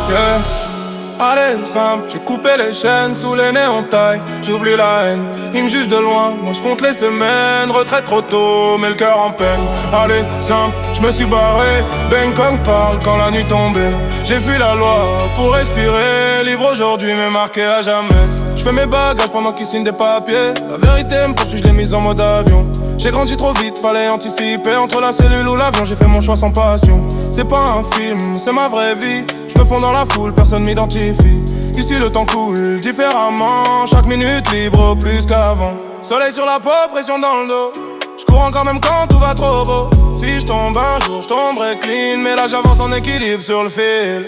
Yeah. Allez, simple, j'ai coupé les chaînes sous les néons taille. J'oublie la haine, ils me jugent de loin. Moi je compte les semaines, retraite trop tôt, mais le cœur en peine. Allez, simple, je me suis barré. Bangkok parle quand la nuit tombait. J'ai fui la loi pour respirer. Libre aujourd'hui, mais marqué à jamais. Je fais mes bagages pendant qu'ils signent des papiers. La vérité me poursuit, je l'ai mise en mode avion. J'ai grandi trop vite, fallait anticiper. Entre la cellule ou l'avion, j'ai fait mon choix sans passion. C'est pas un film, c'est ma vraie vie. Je me fonds dans la foule, personne m'identifie. Ici le temps coule différemment. Chaque minute libre plus qu'avant. Soleil sur la peau, pression dans le dos. Je cours encore même quand tout va trop beau. Si je tombe un jour, je tomberai clean. Mais là j'avance en équilibre sur le fil.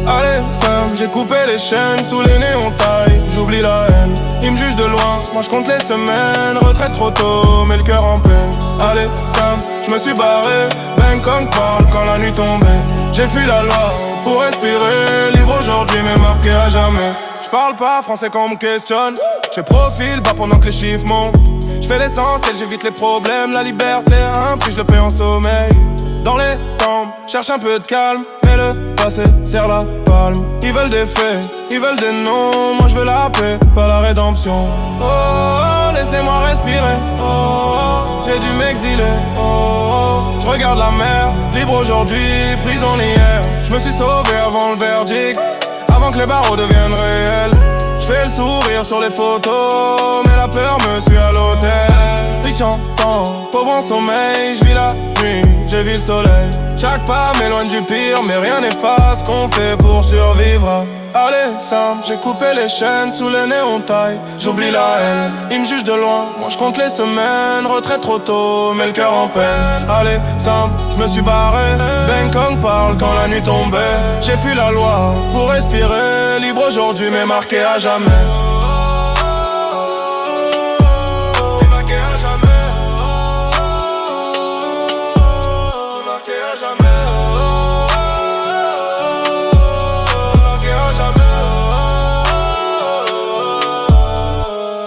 Allez, Sam, j'ai coupé les chaînes sous les néons taille. J'oublie la haine, ils me jugent de loin. Moi je compte les semaines, retraite trop tôt, mais le cœur en peine. Allez, Sam, je me suis barré. Bangkok parle quand la nuit tombait. J'ai fui la loi pour respirer. Libre aujourd'hui, mais marqué à jamais. J'parle pas français quand on me questionne. Je profile bas pendant que les chiffres montent. J'fais l'essentiel, j'évite les problèmes. La liberté a un prix, je le paie en sommeil. Dans les temps, cherche un peu de calme. Mais le passé serre la palme. Ils veulent des faits, ils veulent des noms. Moi je veux la paix, pas la rédemption. Oh, oh, laissez-moi respirer. Oh, oh, j'ai dû m'exiler. Oh, oh, je regarde la mer, libre aujourd'hui, prison hier. Je me suis sauvé avant le verdict, avant que les barreaux deviennent réels. Je fais le sourire sur les photos, mais la peur me suit à l'hôtel. Riche en temps, pauvre en sommeil, je vis la nuit, j'ai vu le soleil. Chaque pas m'éloigne du pire, mais rien n'efface ce qu'on fait pour survivre. Allez, simple, j'ai coupé les chaînes sous les néons taille. J'oublie la haine, ils me jugent de loin. Moi je compte les semaines, retraite trop tôt, mais le cœur en peine. Allez, simple, je me suis barré. Bangkok parle quand la nuit tombait. J'ai fui la loi pour respirer. Libre aujourd'hui, mais marqué à jamais.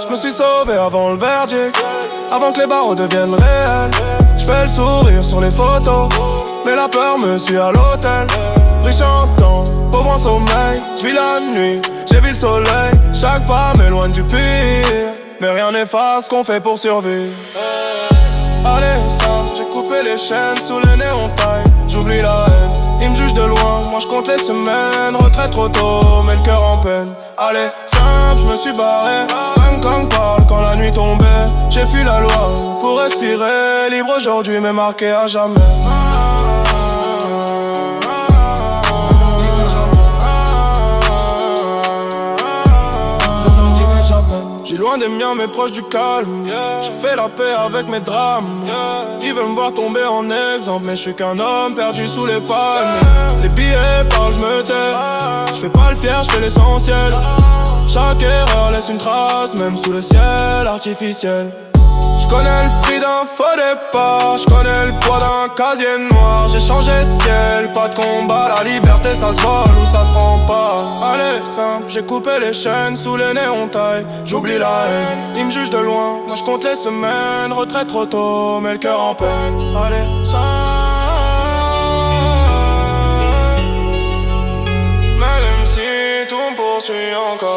Je me suis sauvé avant le verdict, avant que les barreaux deviennent réels. Je fais le sourire sur les photos, mais la peur me suit à l'hôtel. Riche en temps, pauvre en sommeil, je vis la nuit, j'ai vu le soleil. Chaque pas m'éloigne du pire, mais rien n'efface ce qu'on fait pour survivre. Allez, simple, j'ai coupé les chaînes sous les néons taille. J'oublie la haine, ils me jugent de loin. Moi je compte les semaines, retraite trop tôt, mais le cœur en peine. Allez, simple, je me suis barré. Bangkok parle quand la nuit tombait. J'ai fui la loi pour respirer. Libre aujourd'hui, mais marqué à jamais. J'suis loin des miens mais proche du calme. J'ai fait la paix avec mes drames. Ils veulent me voir tomber en exemple, mais je suis qu'un homme perdu sous les palmes. Les billets parlent, je me tais. Je fais pas le fier, je fais l'essentiel. Chaque erreur laisse une trace, même sous le ciel artificiel. Je connais le prix d'un faux départ, je connais le poids d'un casier noir. J'ai changé de ciel, pas de combat. La liberté ça se vole ou ça se prend pas. Allez, simple, j'ai coupé les chaînes sous les néons taille. J'oublie la haine, ils me jugent de loin. Moi je compte les semaines, retraite trop tôt, mais le cœur en peine. Allez, simple. Mais même si tout me poursuit encore.